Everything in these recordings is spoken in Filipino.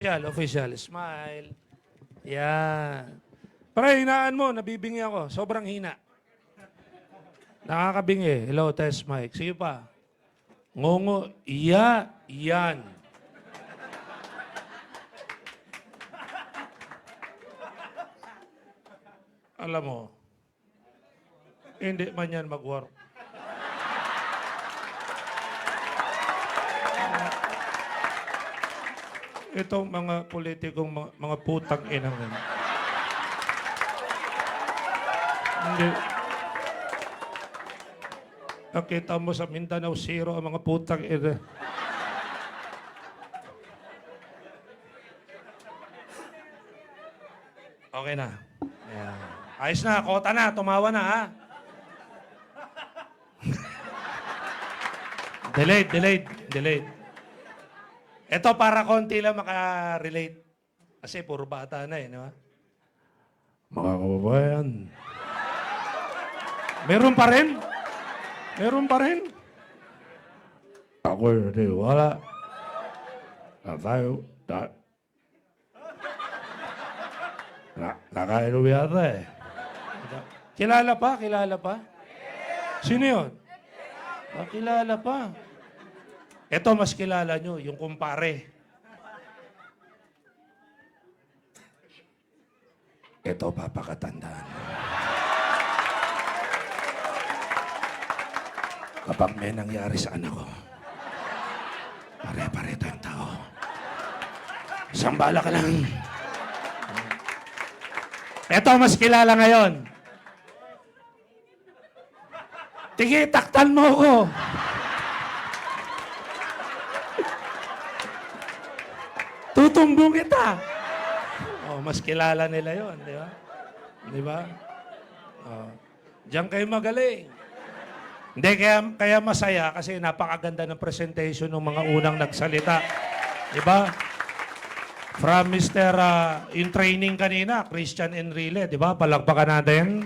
Official. Smile. Yan. Pre, hinaan mo. Nabibingi ako. Sobrang hina. Nakakabingi. Hello, test mic. Sige pa. Ngongo. Iya. Yan. Alam mo, hindi man yan mag-work. Itong mga politikong mga putang inang yan. Hindi. Nakita mo sa Mindanao Zero ang mga putang ina. Okay na. Ayan. Ayos na, kota na, tumawa na ha. Delayed. Ito para konti lang maka-relate. Kasi puro bata na di ba? Mga kababayan. Meron pa rin. Ako hindi, wala. Na tayo, nakainom yata eh. Kilala pa? Sino yun? Kilala pa. Ito mas kilala nyo, yung kumpare. Ito papakatandaan. Kapag may nangyari sa anak ko, pare-pare tayong tao. Sambala ka lang. Ito mas kilala ngayon. Tige, taktan mo ko. Tutumbong kita. Oh, mas kilala nila yon, di ba? Di ba? Oh. Diyan kayo magaling. Hindi, kaya masaya kasi napakaganda ng presentation ng mga unang nagsalita. Di ba? From Mr. In training kanina, Christian Enrile, di ba? Palakpakan natin.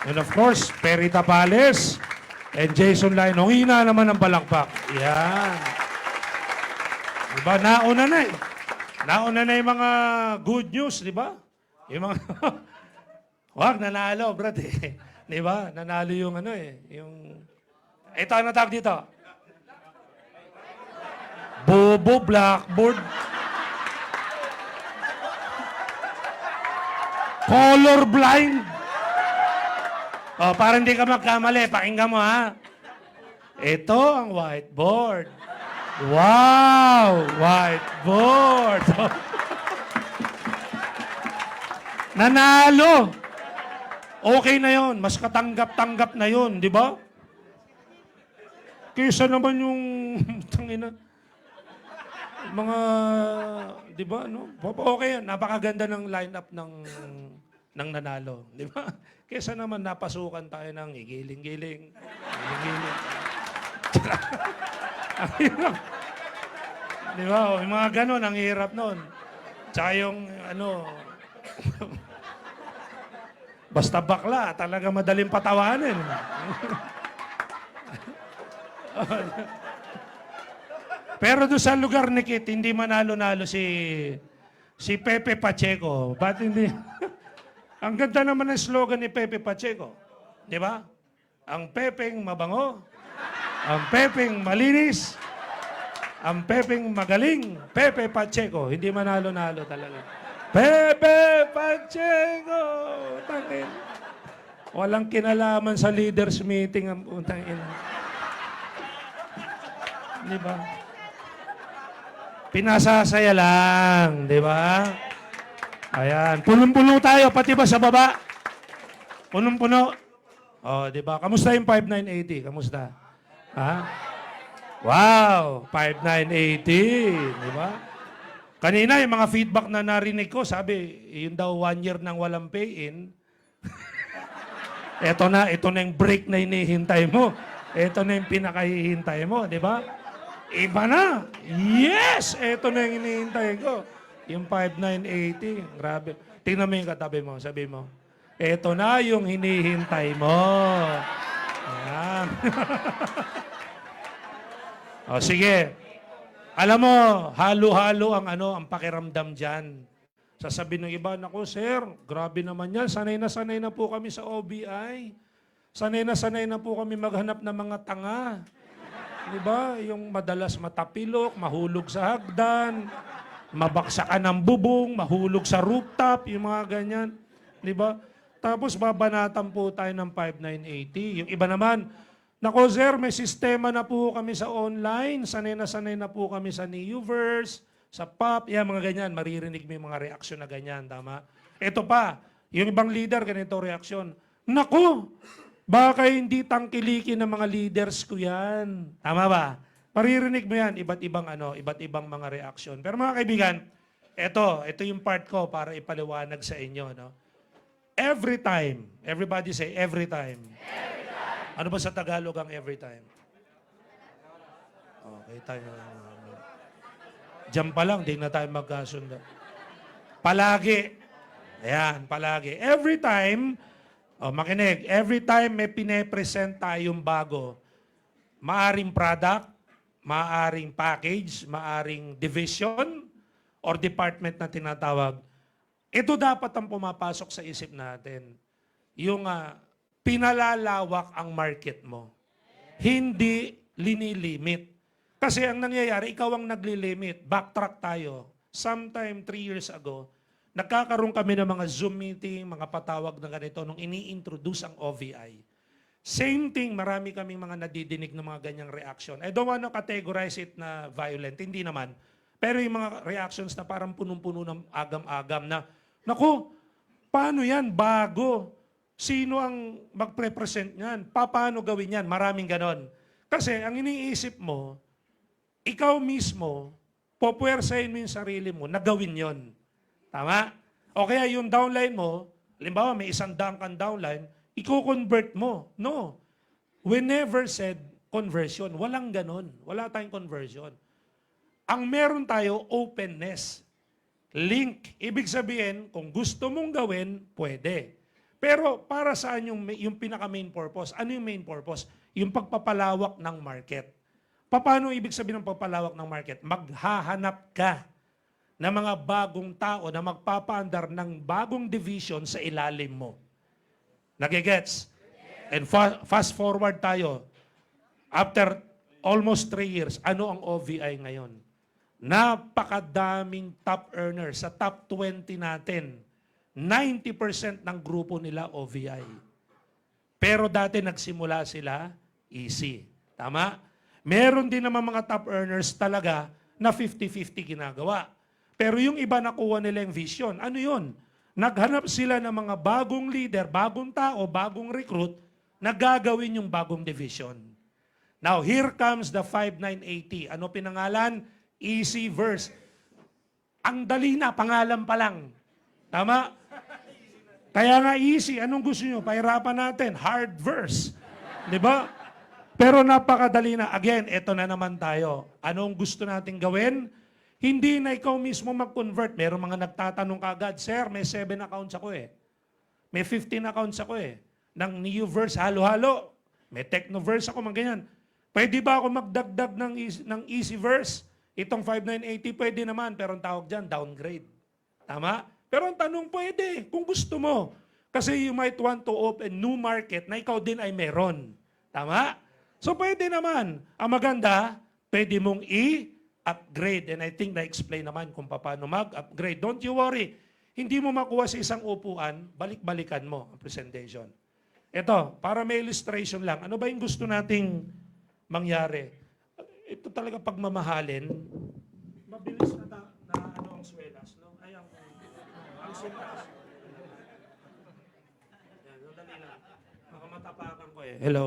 And of course, Perry Tapales and Jason Lainong. Hina naman ang palakpak. Yan. Di ba? Nauna na yung mga good news, di ba? Yung mga... Wag, nanalo, brad eh. Di ba? Nanalo yung ano eh. Yung... Ito, ano tawag dito? Bobo, blackboard. Colorblind. Oh, para hindi ka magkamali, pakinggan mo ha. Ito ang whiteboard. Wow! Whiteboard! Nanalo! Okay na yon, mas katanggap-tanggap na yon, di ba? Kaysa naman yung tangina, mga, di ba, no? Okay yan, napakaganda ng lineup ng nanalo, di ba? Kaysa naman napasukan tayo ng igiling-giling. Ang hirap. Di ba? Yung mga ganon, ang hirap nun. Tsaka yung, ano, basta bakla, talaga madaling patawanin. Pero doon sa lugar ni Kit, hindi manalo-nalo si Pepe Pacheco. Ba't hindi? Ang ganda naman ng slogan ni Pepe Pacheco. Di ba? Ang Pepeng mabango. Ang Pepeng malinis. Ang Pepeng magaling. Pepe Pacheco. Hindi manalo-nalo talaga. Pepe Pacheco! Tangin. Walang kinalaman sa leaders meeting ang puntang ina. Di ba? Pinasasaya lang. Di ba? Ayan. Punong-puno tayo. Pati ba sa baba? Punong-puno. Oh, di ba? Kamusta yung 5980? Kamusta? Ha? Wow! 5980. Di ba? Kanina, yung mga feedback na narinig ko, sabi, yun daw 1 year nang walang pay-in. Ito na yung break na hinihintay mo. Ito na yung pinakahihintay mo, di ba? Iba na! Yes! Ito na yung hinihintay ko. Yung 5980. Grabe. Tingnan mo yung katabi mo. Sabi mo, ito na yung hinihintay mo. Ayan. O, sige. Alam mo, halo-halo ang ang pakiramdam diyan. Sasabihin ng iba, "Nako sir, grabe naman yan. Sanay na po kami sa OBI. Sanay na po kami maghanap ng mga tanga." Di ba? Yung madalas matapilok, mahulog sa hagdan, mabaksakan ng bubong, mahulog sa rooftop, yung mga ganyan. Di ba? Tapos babanatan po tayo ng 5980. Yung iba naman, "Nako sir, may sistema na po kami sa online. Sanay na po kami sa Neoverse, sa POP." Yan, mga ganyan. Maririnig mo yung mga reaksyon na ganyan. Tama? Ito pa, yung ibang leader, ganito reaksyon. "Nako, baka hindi tangkilikin ng mga leaders ko yan." Tama ba? Maririnig mo yan, iba't ibang mga reaksyon. Pero mga kaibigan, ito yung part ko para ipaliwanag sa inyo. No? Every time, everybody say, every time. Ano ba sa Tagalog ang every time? Okay, tayo. Diyan pa lang, di na tayo magkasundo. Palagi. Ayan, palagi. Every time, makinig, every time may pine-present tayong bago, maaring product, maaring package, maaring division, or department na tinatawag, ito dapat ang pumapasok sa isip natin. Yung pinalalawak ang market mo. Hindi linilimit. Kasi ang nangyayari, ikaw ang naglilimit. Backtrack tayo. Sometime 3 years ago, nagkakaroon kami ng mga Zoom meeting, mga patawag na ganito nung ini-introduce ang OVI. Same thing, marami kaming mga nadidinig ng mga ganyang reaction. I don't want to categorize it na violent, hindi naman. Pero yung mga reactions na parang punong-puno ng agam-agam na, "Naku, paano yan? Bago. Sino ang magpre-present niyan? Paano gawin yan?" Maraming ganon. Kasi ang iniisip mo, ikaw mismo, popuwersahin mo yung sarili mo na gawin yon. Tama? O kaya yung downline mo, halimbawa may 100 kang downline, i-convert mo. No. We never said conversion. Walang ganon. Wala tayong conversion. Ang meron tayo, openness. Link. Ibig sabihin, kung gusto mong gawin, pwede. Pero para saan yung pinaka-main purpose? Ano yung main purpose? Yung pagpapalawak ng market. Paano ibig sabihin ng pagpapalawak ng market? Maghahanap ka ng mga bagong tao na magpapaandar ng bagong division sa ilalim mo. Nagigets? And fast forward tayo. After almost 3 years, ano ang OVI ngayon? Napakadaming top earners sa top 20 natin. 90% ng grupo nila OVI. Pero dati nagsimula sila easy. Tama? Meron din naman mga top earners talaga na 50-50 ginagawa. Pero yung iba nakuha nila yung vision. Ano yun? Naghanap sila ng mga bagong leader, bagong tao, bagong recruit na gagawin yung bagong division. Now, here comes the 5980. Ano pinangalan? Easy verse. Ang dali na, pangalan pa lang. Tama? Kaya nga easy. Anong gusto nyo? Pahirapan natin. Hard verse. Di ba? Pero napakadali na. Again, eto na naman tayo. Anong gusto natin gawin? Hindi na ikaw mismo mag-convert. Meron mga nagtatanong kagad, "Sir, may 7 accounts ako eh. May 15 accounts ako eh. Ng Neoverse, halo-halo. May Technoverse ako, mga ganyan. Pwede ba ako magdagdag ng Easyverse? Itong 5980, pwede naman. Pero ang tawag dyan, downgrade. Tama? Pero ang tanong, pwede. Kung gusto mo. Kasi you might want to open new market na ikaw din ay meron. Tama? So pwede naman. Ang maganda, pwede mong i-upgrade. And I think na-explain naman kung paano mag-upgrade. Don't you worry. Hindi mo makuha sa isang upuan, balik-balikan mo ang presentation. Ito, para may illustration lang. Ano ba yung gusto nating mangyari? Ito talaga pagmamahalin. Mabilis na ang swelas. No? Ay, ang sintas. Yan, dali lang. Makamatapakan ko eh. Hello.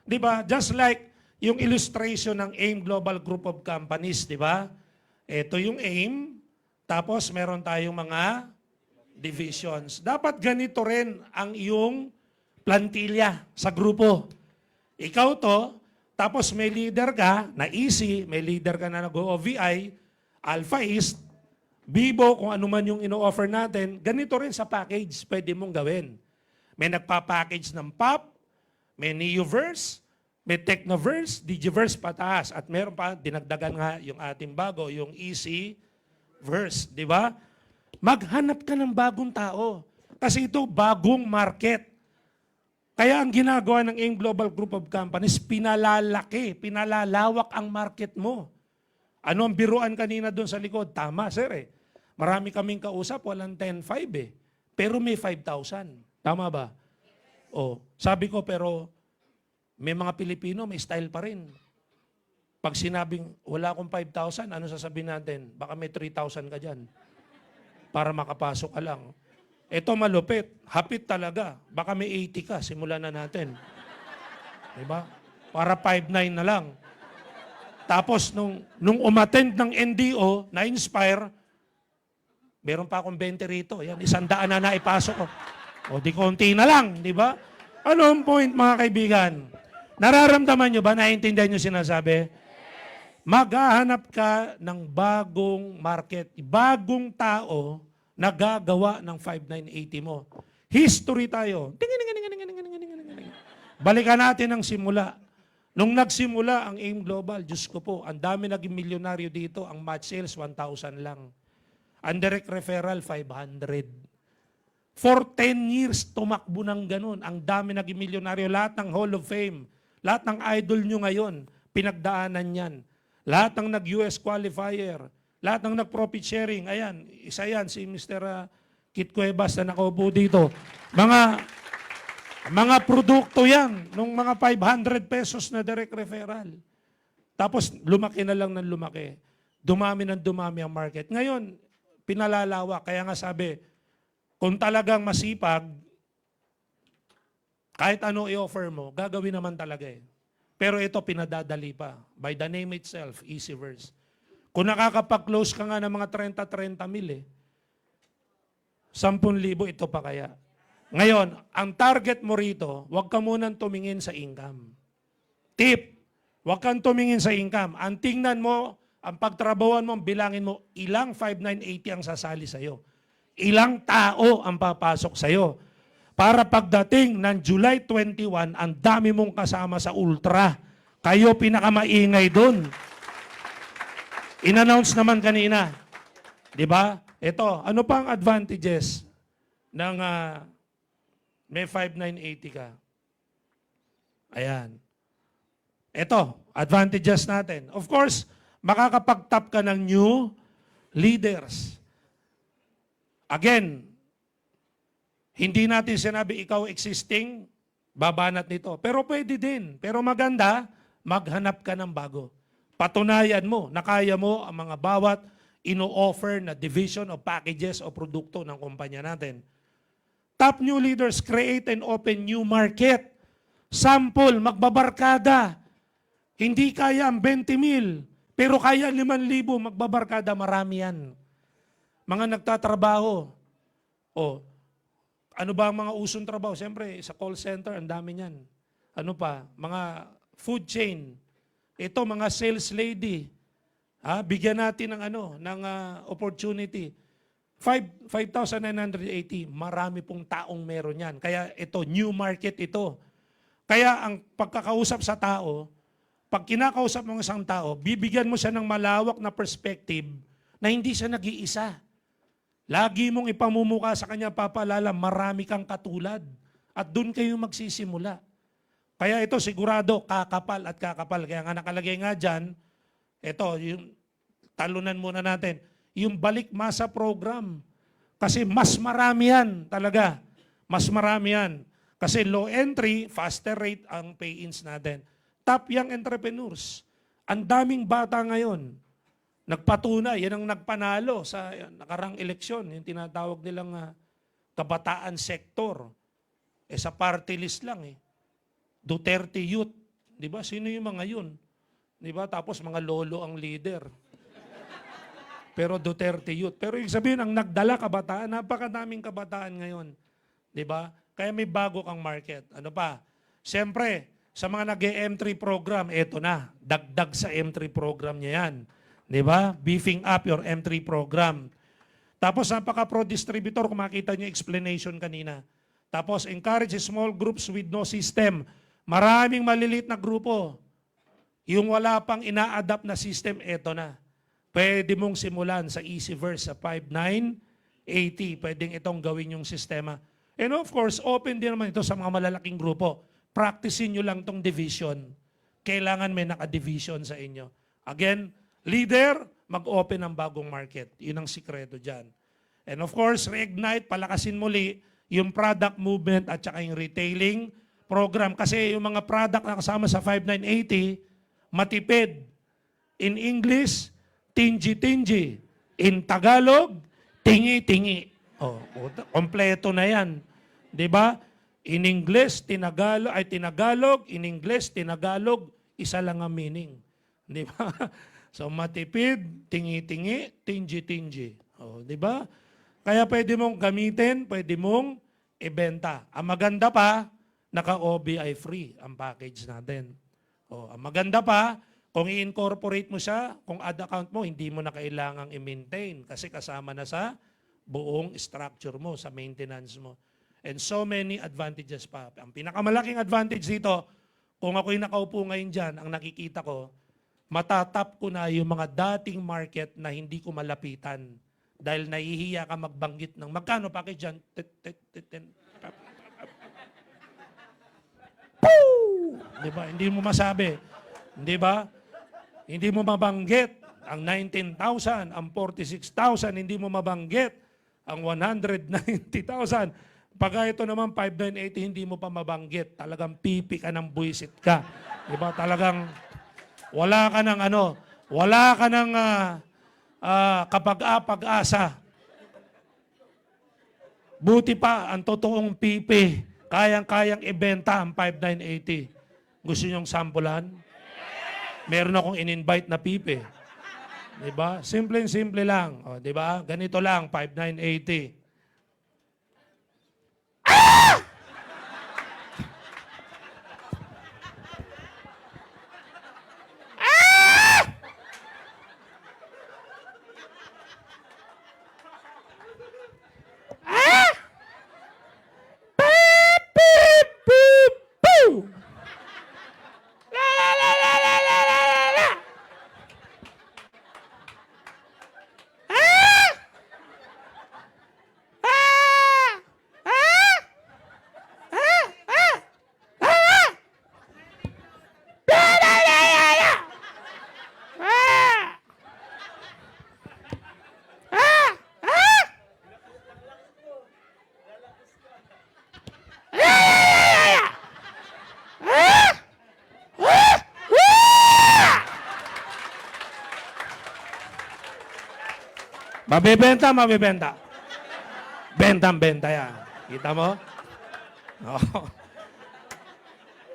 Di ba? Just like yung illustration ng AIM Global Group of Companies, di ba? Ito yung AIM, tapos meron tayong mga divisions. Dapat ganito rin ang iyong plantilla sa grupo. Ikaw to, tapos may leader ka na Easy, may leader ka na nag-OVI, Alpha East, Bibo, kung ano man yung ino-offer natin, ganito rin sa package, pwede mong gawin. May nagpa-package ng POP, may Neoverse, May Technoverse, Digiverse pataas. At meron pa, dinagdagan nga yung ating bago, yung Easyverse. Di ba? Maghanap ka ng bagong tao. Kasi ito, bagong market. Kaya ang ginagawa ng AIM Global Group of Companies, pinalalaki, pinalalawak ang market mo. Ano ang biruan kanina doon sa likod? Tama, sir eh. Marami kaming kausap, walang 10-5 eh. Pero may 5,000. Tama ba? O, sabi ko, pero may mga Pilipino, may style pa rin. Pag sinabing, wala akong 5,000, ano sasabihin natin? Baka may 3,000 ka dyan. Para makapasok ka lang. Ito malupit. Hapit talaga. Baka may 80 ka. Simulan na natin. Diba? Para 5,900 na lang. Tapos, nung umattend ng NDO, na-inspire, meron pa akong 20 rito. Yan, 100 na naipasok ko. O di konti na lang, di ba? Ano ang point, mga kaibigan? Nararamdaman nyo ba? Naiintindihan nyo sinasabi? Maghahanap ka ng bagong market, bagong tao na gagawa ng 5,980 mo. History tayo. Balikan natin ang simula. Nung nagsimula ang AIM Global, Diyos ko po, ang dami naging milyonaryo dito, ang match sales 1,000 lang. Ang direct referral 500. For 10 years, tumakbo ng ganun. Ang dami naging milyonaryo. Lahat ng Hall of Fame, lahat ng idol nyo ngayon, pinagdaanan yan. Lahat ng nag-US qualifier, lahat ng nag-profit sharing, ayan, isa yan, si Mr. Kit Cuevas na nakaupo dito. Mga produkto yan, nung mga 500 pesos na direct referral. Tapos lumaki na lang ng lumaki. Dumami ng dumami ang market. Ngayon, pinalalawak. Kaya nga sabi, kung talagang masipag, kahit ano i-offer mo, gagawin naman talaga eh. Pero ito pinadadali pa. By the name itself, Easyverse. Kung nakakapag-close ka nga ng mga 30-30 mil eh, 10,000 ito pa kaya. Ngayon, ang target mo rito, huwag ka munang tumingin sa income. Tip, huwag kang tumingin sa income. Ang tingnan mo, ang pagtrabawan mo, bilangin mo, ilang 5,980 ang sasali sa'yo. Ilang tao ang papasok sa'yo. Para pagdating ng July 21, ang dami mong kasama sa Ultra. Kayo pinakamaingay doon. In-announce naman kanina. Di ba? Ito, ano pa ang advantages ng may 5,980 ka? Ayan. Ito, advantages natin. Of course, makakapag-tap ka ng new leaders. Again, hindi natin sinabi ikaw existing, babanat nito. Pero pwede din. Pero maganda, maghanap ka ng bago. Patunayan mo na kaya mo ang mga bawat ino-offer na division o packages o produkto ng kumpanya natin. Top new leaders, create and open new market. Sample, magbabarkada. Hindi kaya ang 20 mil, pero kaya 5,000, magbabarkada, marami yan. Mga nagtatrabaho. O, ano ba ang mga usong trabaho? Siyempre, sa call center, ang dami niyan. Ano pa? Mga food chain. Ito, mga sales lady. Bigyan natin ng opportunity. 5,980, marami pong taong meron yan. Kaya ito, new market ito. Kaya ang pagkakausap sa tao, pag kinakausap mo ng isang tao, bibigyan mo siya ng malawak na perspective na hindi siya nag-iisa. Lagi mong ipamumuka sa kanya, papaalala, marami kang katulad. At doon kayo magsisimula. Kaya ito, sigurado, kakapal at kakapal. Kaya nga nakalagay nga dyan, ito, yung talunan muna natin, yung balik masa program. Kasi mas marami yan talaga. Mas marami yan. Kasi low entry, faster rate ang pay-ins natin. Top young entrepreneurs. Ang daming bata ngayon. Nagpatunay, yan ang nagpanalo sa nakarang eleksyon, yung tinatawag nilang kabataan sektor. Sa party list lang eh. Duterte Youth. Di ba? Sino yung mga yun? Di ba? Tapos mga lolo ang leader. Pero Duterte Youth. Pero ibig sabihin, ang nagdala kabataan, napakadaming kabataan ngayon. Di ba? Kaya may bago kang market. Ano pa? Siyempre, sa mga nag-M3 program, eto na. Dagdag sa M3 program niya yan. Di ba? Beefing up your M3 program. Tapos napaka-pro distributor, kung makita niyo explanation kanina. Tapos encourage small groups with no system. Maraming maliliit na grupo. Yung wala pang ina-adapt na system, eto na. Pwede mong simulan sa Easyverse sa 5980. Pwedeng itong gawin yung sistema. And of course, open din naman ito sa mga malalaking grupo. Practicein nyo lang tong division. Kailangan may naka-division sa inyo. Again, leader, mag-open ng bagong market. Yun ang sikreto dyan. And of course, reignite, palakasin muli yung product movement at saka yung retailing program. Kasi yung mga product na kasama sa 5980, matipid. In English, tingi-tingi. In Tagalog, tingi-tingi. Oh, kompleto na yan. 'Di ba? In English, Tinagalog, in English, Tinagalog, isa lang ang meaning. 'Di ba? So matipid, tingi-tingi, tingi-tingi. Oh, 'di ba? Kaya pwede mong gamitin, pwede mong ibenta. Ang maganda pa, naka-OBI free ang package natin. Oh, ang maganda pa, kung i-incorporate mo siya, kung ad account mo, hindi mo na kailangang i-maintain kasi kasama na sa buong structure mo, sa maintenance mo. And so many advantages pa. Ang pinakamalaking advantage dito, kung ako'y nakaupo ngayon dyan, ang nakikita ko, matatap ko na yung mga dating market na hindi ko malapitan. Dahil nahihiya ka magbanggit ng magkano package dyan? Diba? Hindi mo masabi. Di ba? Hindi mo mabanggit ang 19,000, ang 46,000, hindi mo mabanggit ang 190,000. Pagka ito naman 5980, hindi mo pa mabanggit. Talagang pipi ka ng buwisit ka. Di ba? Talagang wala ka ng ano, wala ka ng kapag-apag-asa. Buti pa ang totoong pipi, kayang-kayang ibenta ang 5980. Gusto niyong sampulan? Meron akong in-invite na pipi. Diba? Simple lang. O, diba? Ganito lang, 5980. Mabibenta, mabibenta. Bentang-benta yan. Kita mo? Oh.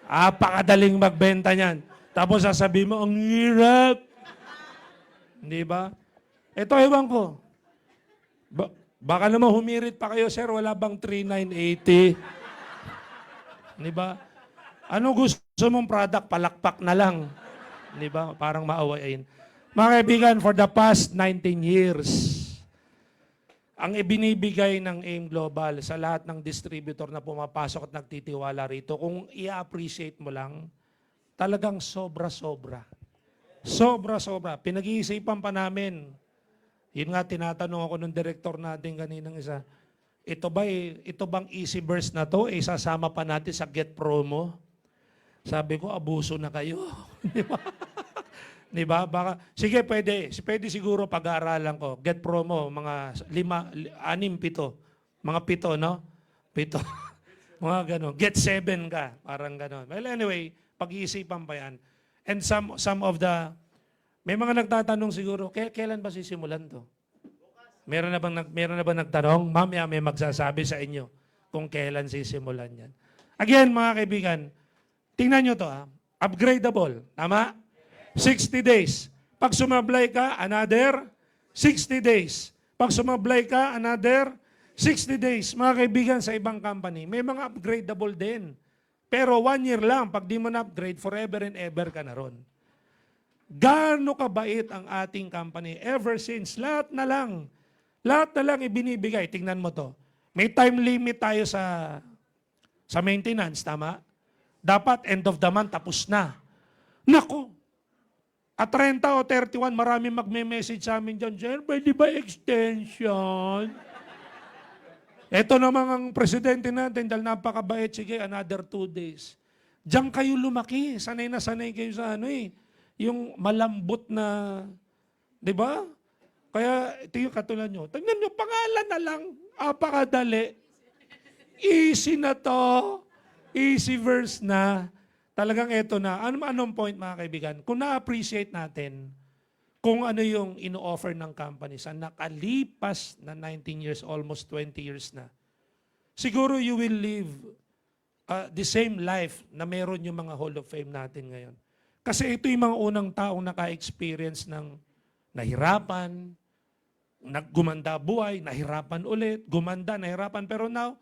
Apakadaling magbenta niyan. Tapos sasabihin mo, ang hirap. Hindi ba? Ito, ewan ko. Baka naman humirit pa kayo, sir. Wala bang 3980? Hindi ba? Ano gusto mong product? Palakpak na lang. Hindi ba? Parang maawain. Mga kaibigan, for the past 19 years, ang ibinibigay ng AIM Global sa lahat ng distributor na pumapasok at nagtitiwala rito, kung i-appreciate mo lang, talagang sobra-sobra. Sobra-sobra. Pinag-iisipan pa namin. Yun nga, tinatanong ako ng direktor natin kaninang isa, ito bang Easyverse na to, isasama pa natin sa Get Promo? Sabi ko, abuso na kayo. Di ba? Di ba? Baka, sige, pwede siguro pag-aaralan ko. Get Promo, mga 5, 6, 7. Mga 7, no? 7. Mga gano'n. Get 7 ka. Parang gano'n. Well, anyway, pag-iisipan pa yan. And some of the, may mga nagtatanong siguro, kailan ba sisimulan to? Meron na bang nagtanong? Mamaya may magsasabi sa inyo kung kailan sisimulan yan. Again, mga kaibigan, tingnan nyo to, ha? Upgradable. Tama? 60 days. Pag sumablay ka, another 60 days. Pag sumablay ka, another 60 days. Mga kaibigan sa ibang company, may mga upgradable din. Pero 1 year lang. Pag di mo na-upgrade, forever and ever ka na ron. Gaano kabait ang ating company ever since. Lahat na lang ibinibigay. Tingnan mo to. May time limit tayo sa maintenance, tama? Dapat end of the month, tapos na. Nako, at 30 o 31, marami magme-message sa amin dyan, Sir, pwede ba extension? Ito namang ang presidente natin, dahil napakabait, sige, another 2 days. Diyan kayo lumaki. Sanay na sanay kayo sa yung malambot na, di ba? Kaya ito yung katulad nyo. Tingnan nyo, pangalan na lang, apakadali. Easy na to. Easy verse na. Talagang eto na. Anong point mga kaibigan? Kung na-appreciate natin kung ano yung ino-offer ng company sa nakalipas na 19 years, almost 20 years na, siguro you will live the same life na meron yung mga Hall of Fame natin ngayon. Kasi ito yung mga unang taong naka-experience ng nahirapan, naggumanda buhay, nahirapan ulit, gumanda, nahirapan. Pero now,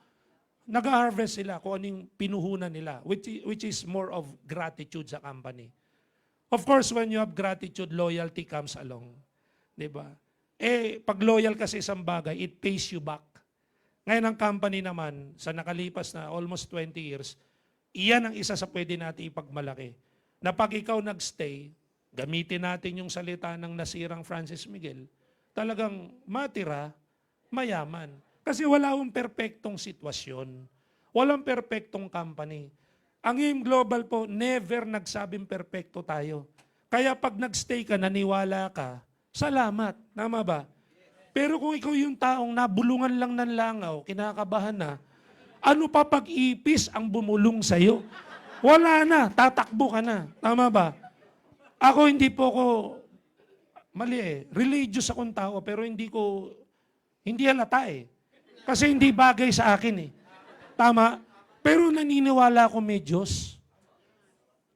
nag-harvest sila kung anong pinuhunan nila, which is more of gratitude sa company. Of course, when you have gratitude, loyalty comes along. Diba? Pag loyal ka sa isang bagay, it pays you back. Ngayon ang company naman, sa nakalipas na almost 20 years, iyan ang isa sa pwede natin ipagmalaki. Na pag ikaw nagstay, gamitin natin yung salita ng nasirang Francis Miguel, talagang matira, mayaman. Kasi wala akong perpektong sitwasyon. Walang perpektong company. Ang AIM Global po, never nagsabing perpekto tayo. Kaya pag nagstay ka, naniwala ka, salamat. Tama ba? Pero kung ikaw yung taong nabulungan lang ng langaw, kinakabahan na, ano pa pag-ipis ang bumulong sa'yo? Wala na, tatakbo ka na. Tama ba? Ako hindi po ko, mali religious akong tao, pero hindi halata Kasi hindi bagay sa akin Tama? Pero naniniwala ako may Diyos.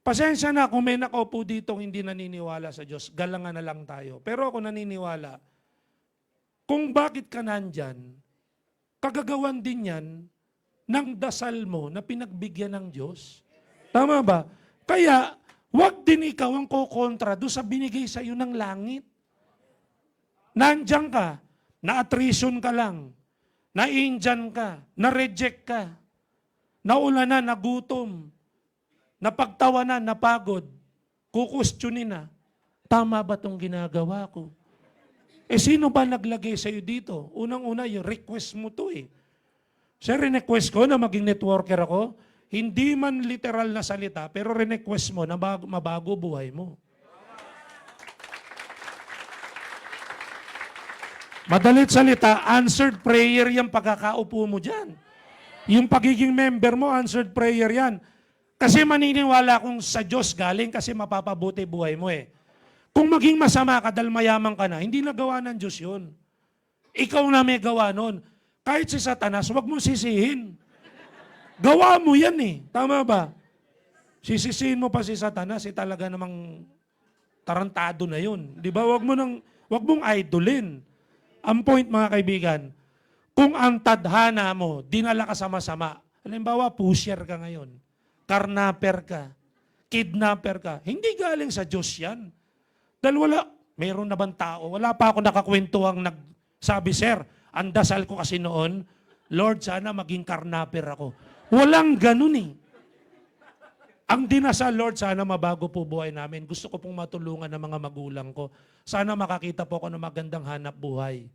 Pasensya na kung may nakaupo dito hindi naniniwala sa Diyos. Galangan na lang tayo. Pero ako naniniwala, kung bakit ka nandyan, kagagawan din yan ng dasal mo na pinagbigyan ng Diyos. Tama ba? Kaya, wag din ikaw ang kukontra doon sa binigay sa iyo ng langit. Nandyan ka, na-attrition ka lang, na-Indian ka, na-reject ka, naulanan, nagutom, napagtawanan, napagod, kukwestiyonin na, tama ba itong ginagawa ko? Sino ba naglagay sa iyo dito? Unang-una, yung request mo to Sir, request ko na maging networker ako, hindi man literal na salita, pero request mo na mabago buhay mo. Madalit salita, answered prayer yung pagkakaupo mo dyan. Yung pagiging member mo, answered prayer yan. Kasi maniniwala kung sa Diyos galing kasi mapapabuti buhay mo Kung maging masama ka dahil mayaman ka na, hindi nagawa ng Diyos yun. Ikaw na may gawa nun. Kahit si Satanas, huwag mong sisihin. Gawa mo yan Tama ba? Sisisihin mo pa si Satanas, talaga namang tarantado na yun. Di ba? Huwag mong idolin. Ang point mga kaibigan, kung ang tadhana mo, dinala ka sa masama, halimbawa, pusher ka ngayon, karnaper ka, kidnapper ka, hindi galing sa Diyos yan. Dahil mayroon na bang tao, wala pa ako nakakwentuhang nagsabi, Sir, ang dasal ko kasi noon, Lord, sana maging karnaper ako. Walang ganun Ang dinasal, Lord, sana mabago po buhay namin. Gusto ko pong matulungan ng mga magulang ko. Sana makakita po ako ng magandang hanap buhay.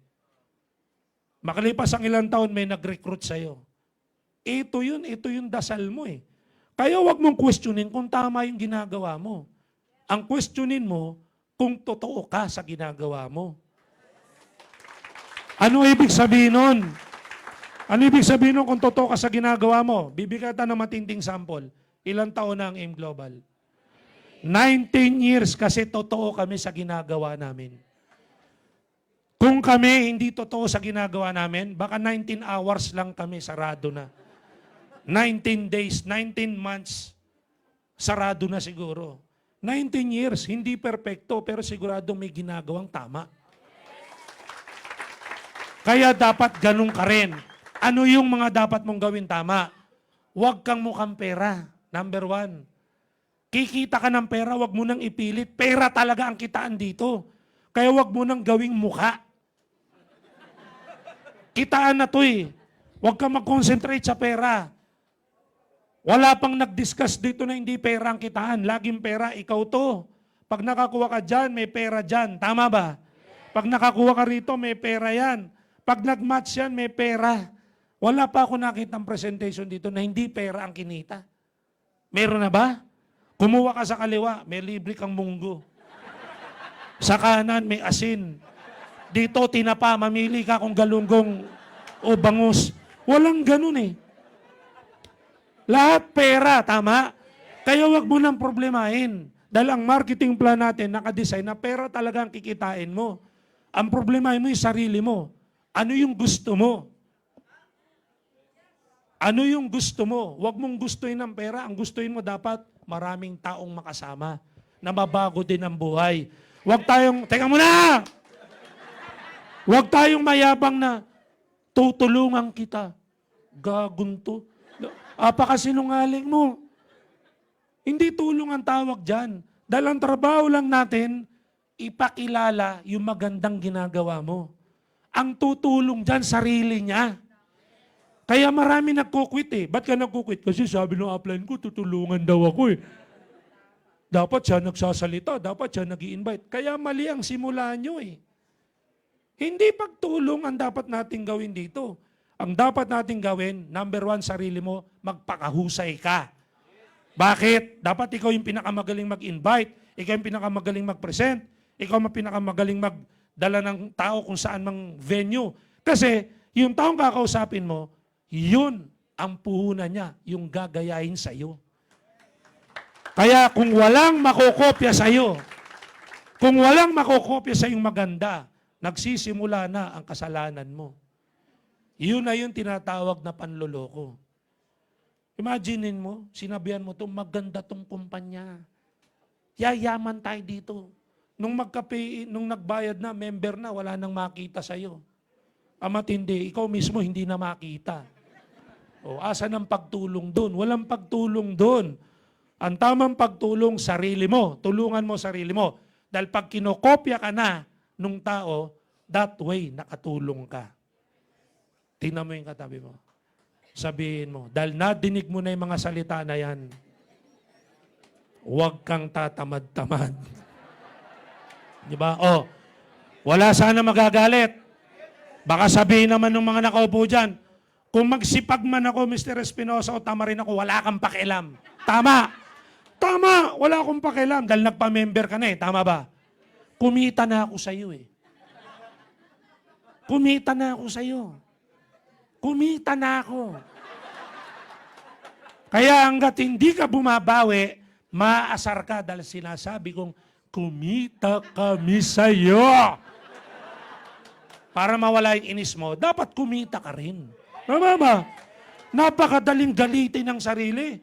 Makalipas ang ilang taon, may nag-recruit sa'yo. Ito yung dasal mo Kaya wag mong questionin kung tama yung ginagawa mo. Ang questionin mo, kung totoo ka sa ginagawa mo. Ano ibig sabihin nun? Ano ibig sabihin nun kung totoo ka sa ginagawa mo? Bibigatan ng matinding sample. Ilang taon na ang AIM Global? 19 years kasi totoo kami sa ginagawa namin. Kung kami hindi totoo sa ginagawa namin, baka 19 hours lang kami sarado na. 19 days, 19 months, sarado na siguro. 19 years, hindi perpekto, pero siguradong may ginagawang tama. Kaya dapat ganun ka rin. Ano yung mga dapat mong gawin tama? Huwag kang mukhang pera. Number 1. Kikita ka ng pera, huwag mo nang ipilit. Pera talaga ang kitaan dito. Kaya huwag mo nang gawing mukha. Kitaan na to Huwag kang mag-concentrate sa pera. Wala pang nag-discuss dito na hindi pera ang kitaan. Laging pera, ikaw to. Pag nakakuha ka dyan, may pera dyan. Tama ba? Pag nakakuha ka rito, may pera yan. Pag nag-match yan, may pera. Wala pa ako nakitang presentation dito na hindi pera ang kinita. Meron na ba? Kumuha ka sa kaliwa, may libre kang munggo. Sa kanan, may asin. Dito, tinapa, mamili ka kung galunggong o bangus. Walang ganun eh. Lahat pera, tama? Kaya wag mo nang problemahin. Dahil ang marketing plan natin, nakadesign na pera talaga ang kikitain mo. Ang problemahin mo yung sarili mo. Ano yung gusto mo? Ano yung gusto mo? Huwag mong gustuin ng pera. Ang gustuin mo dapat maraming taong makasama na mabago din ang buhay. Huwag tayong, teka muna! Huwag tayong mayabang na tutulungan kita. Gagunto. Apakasinungaling mo. Hindi tulong ang tawag dyan. Dahil ang trabaho lang natin, ipakilala yung magandang ginagawa mo. Ang tutulong dyan, sarili niya. Kaya marami nagkukwit eh. Ba't ka nagkukwit? Kasi sabi ng upline ko, tutulungan daw ako eh. Dapat siya nagsasalita, dapat siya nag-i-invite. Kaya mali ang simula nyo eh. Hindi pagtulong ang dapat nating gawin dito. Ang dapat nating gawin, number 1, sarili mo, magpakahusay ka. Bakit? Dapat ikaw yung pinakamagaling mag-invite, ikaw yung pinakamagaling mag-present, ikaw yung pinakamagaling magdala ng tao kung saan mang venue. Kasi yung taong kakausapin mo, yun ang puhunan niya, yung gagayahin sa'yo. Kaya kung walang makokopya sa'yo, kung walang makokopya sa'yong maganda, nagsisimula na ang kasalanan mo. Yun na yung tinatawag na panloloko. Imaginein mo, sinabihan mo to maganda tong kumpanya. Yayaman tayo dito. Nung nagbayad na, member na, wala nang makita sa'yo. Ama't hindi, ikaw mismo hindi na makita. O, asa ng pagtulong doon? Walang pagtulong doon. Ang tamang pagtulong, sarili mo. Tulungan mo sarili mo. Dahil pag kinokopya ka na nung tao, that way, nakatulong ka. Tingnan mo yung katabi mo. Sabihin mo, dahil nadinig mo na yung mga salita na yan, huwag kang tatamad-tamad. Di ba? O, wala sana magagalit. Baka sabihin naman ng mga nakaupo dyan, kung magsipag man ako, Mr. Espinosa, o tama rin ako, wala kang pakialam. Tama! Tama! Wala akong pakialam dahil nagpa-member ka na eh. Tama ba? Kumita na ako sa iyo eh. Kumita na ako sa iyo. Kumita na ako. Kaya hanggat hindi ka bumabawi, maasar ka dahil sinasabi kong, kumita kami sa iyo. Para mawala yung inis mo, dapat kumita ka rin. Tama ba? Napakadaling galitin ng sarili.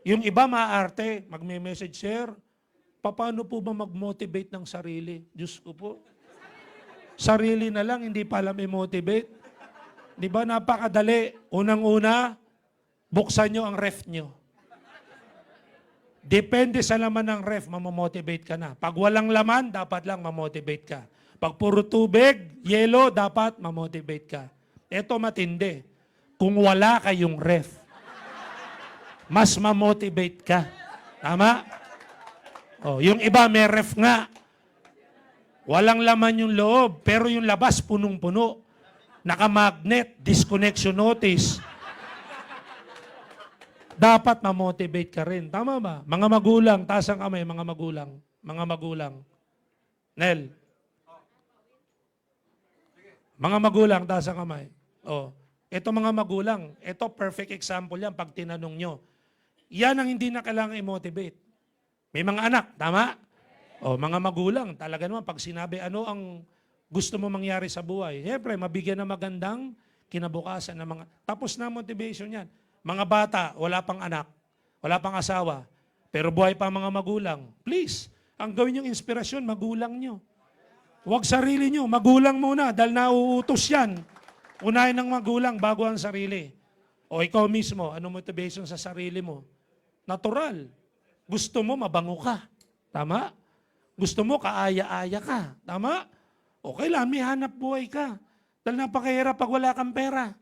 Yung iba maarte, magme-message, Sir, paano po ba mag-motivate ng sarili? Diyos ko po. Sarili na lang, hindi pala may motivate. Di ba napakadali? Unang-una, buksan nyo ang ref nyo. Depende sa laman ng ref, mamomotivate ka na. Pag walang laman, dapat lang mamotivate ka. Pag puro tubig, yelo, dapat mamotivate ka. Ito matindi. Kung wala kayong ref, mas mamotivate ka. Tama? Oh, yung iba may ref nga. Walang laman yung loob, pero yung labas punong-puno. Naka-magnet, disconnection notice. Dapat ma-motivate ka rin. Tama ba? Mga magulang, taas ang kamay, mga magulang. Mga magulang. Nel. Mga magulang, taas ang kamay. Oh, ito mga magulang, ito perfect example yan pag tinanong nyo. Yan ang hindi na kailangan i-motivate. May mga anak, tama? O, mga magulang, talaga naman, pag sinabi, ano ang gusto mo mangyari sa buhay? Siyempre, mabigyan ng magandang kinabukasan ng mga, tapos na motivation yan. Mga bata, wala pang anak, wala pang asawa, pero buhay pa mga magulang. Please, ang gawin yung inspirasyon, magulang nyo. Huwag sarili nyo, magulang muna, dahil nauutos yan. Unahin ng magulang bago ang sarili. O ikaw mismo, ano motivation sa sarili mo? Natural. Gusto mo, mabango ka. Tama? Gusto mo, kaaya-aya ka. Tama? O kailan, may hanap buhay ka. Dahil napakahirap pag wala kang pera.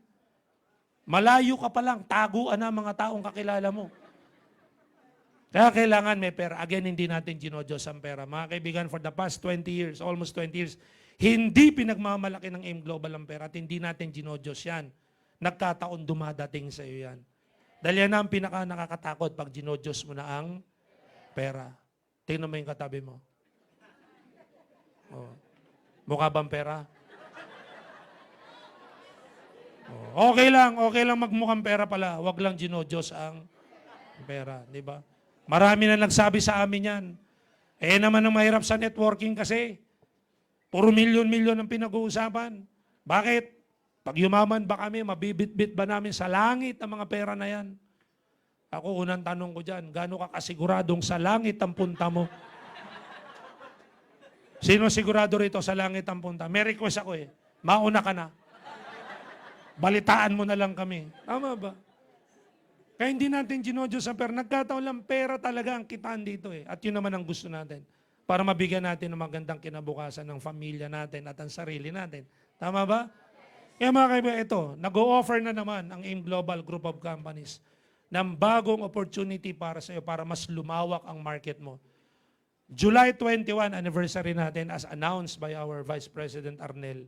Malayo ka pa lang, taguan na mga taong kakilala mo. Kaya kailangan may pera. Again, hindi natin ginodiyos ang pera. Mga kaibigan, for the past 20 years, almost 20 years, hindi pinagmamalaki ng AIM Global ang pera at hindi natin ginodiyos yan. Nagkataon dumadating sa iyo yan. Dahil yan ang pinaka nakakatakot pag ginodiyos mo na ang pera. Tingnan mo yung katabi mo. Oh. Mukha bang pera? Oh. Okay lang magmukhang pera pala. Huwag lang ginodiyos ang pera, di ba? Marami na nagsabi sa amin yan. Eh naman ang mahirap sa networking kasi. Puro milyon-milyon ang pinag-uusapan. Bakit? Pag yumaman ba kami, mabibit-bit ba namin sa langit ang mga pera na yan? Ako, unang tanong ko dyan, gaano ka kasiguradong sa langit ang punta mo? Sino sigurado rito sa langit ang punta? May request ako eh. Mauna ka na. Balitaan mo na lang kami. Tama ba? Kaya hindi natin ginodiyos ang pera. Nagkataon lang, pera talaga ang kitaan dito eh. At yun naman ang gusto natin. Para mabigyan natin ng magandang kinabukasan ng pamilya natin at ang sarili natin. Tama ba? Kaya mga kaibigan, ito, nag-o-offer na naman ang AIM Global Group of Companies ng bagong opportunity para sa iyo, para mas lumawak ang market mo. July 21, anniversary natin as announced by our Vice President Arnel.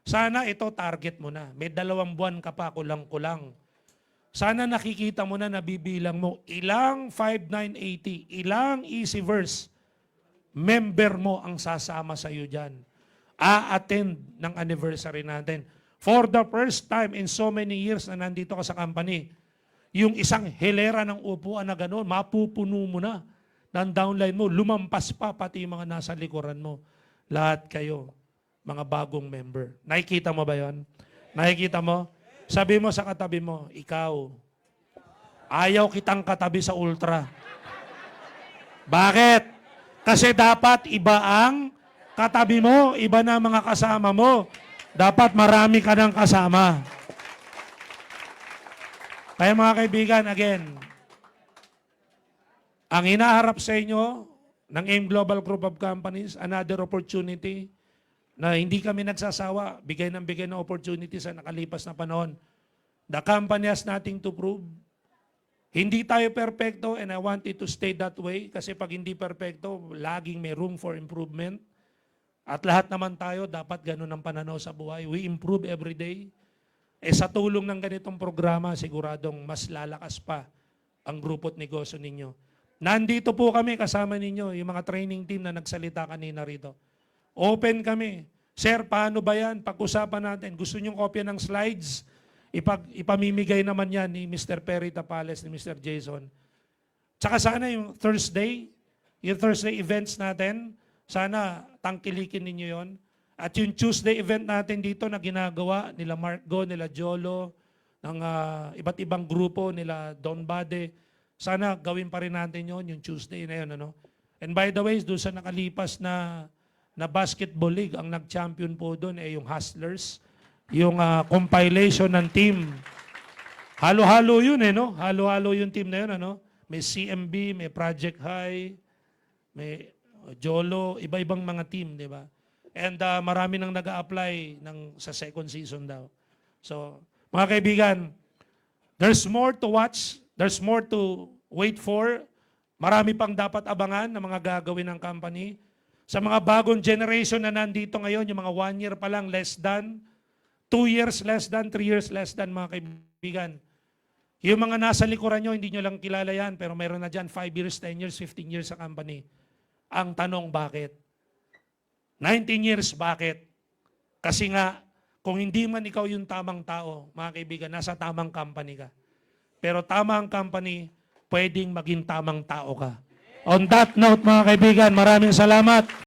Sana ito target mo na. May 2 buwan ka pa, kulang-kulang. Sana nakikita mo na, nabibilang mo, ilang 5980, ilang Easyverse member mo ang sasama sa iyo dyan. A-attend ng anniversary natin. For the first time in so many years na nandito ka sa company, yung isang hilera ng upuan na gano'n, mapupuno mo na ng downline mo, lumampas pa pati yung mga nasa likuran mo. Lahat kayo, mga bagong member. Nakikita mo ba yon? Nakikita mo? Sabi mo sa katabi mo, ikaw, ayaw kitang katabi sa ultra. Bakit? Kasi dapat iba ang katabi mo, iba na mga kasama mo. Dapat marami ka ng kasama. Kaya mga kaibigan, again, ang hinaharap sa inyo ng AIM Global Group of Companies, another opportunity na hindi kami nagsasawa, bigay ng opportunity sa nakalipas na panahon. The company has nothing to prove. Hindi tayo perfecto and I want it to stay that way kasi pag hindi perfecto, laging may room for improvement. At lahat naman tayo, dapat ganun ang pananaw sa buhay. We improve every day. Eh sa tulong ng ganitong programa, siguradong mas lalakas pa ang grupo at negosyo ninyo. Nandito po kami kasama ninyo, yung mga training team na nagsalita kanina rito. Open kami. Sir, paano ba yan? Pag-usapan natin. Gusto nyong kopya ng slides? Ipamimigay naman yan ni Mr. Perry Tapales, ni Mr. Jason. Tsaka sana yung Thursday events natin, sana tangkilikin ninyo yon. At yung Tuesday event natin dito na ginagawa nila Mark Go, nila Jolo, ng iba't ibang grupo, nila Don Bade, sana gawin pa rin natin yon yung Tuesday na yun. Ano? And by the way, doon sa nakalipas na basketball league, ang nag-champion po doon ay yung Hustlers, yung compilation ng team. Halo-halo yun no? Halo-halo yung team na yun, ano? May CMB, may Project High, may Jolo, iba-ibang mga team, di ba? And marami nang nag-a-apply sa second season daw. So, mga kaibigan, there's more to watch, there's more to wait for. Marami pang dapat abangan na mga gagawin ng company. Sa mga bagong generation na nandito ngayon, yung mga 1 year pa lang, less than, 2 years less than, 3 years less than, mga kaibigan. Yung mga nasa likuran nyo, hindi nyo lang kilala yan, pero mayroon na dyan 5 years, 10 years, 15 years sa company. Ang tanong, bakit? 19 years, bakit? Kasi nga, kung hindi man ikaw yung tamang tao, mga kaibigan, nasa tamang company ka. Pero tama ang company, pwedeng maging tamang tao ka. On that note, mga kaibigan, maraming salamat.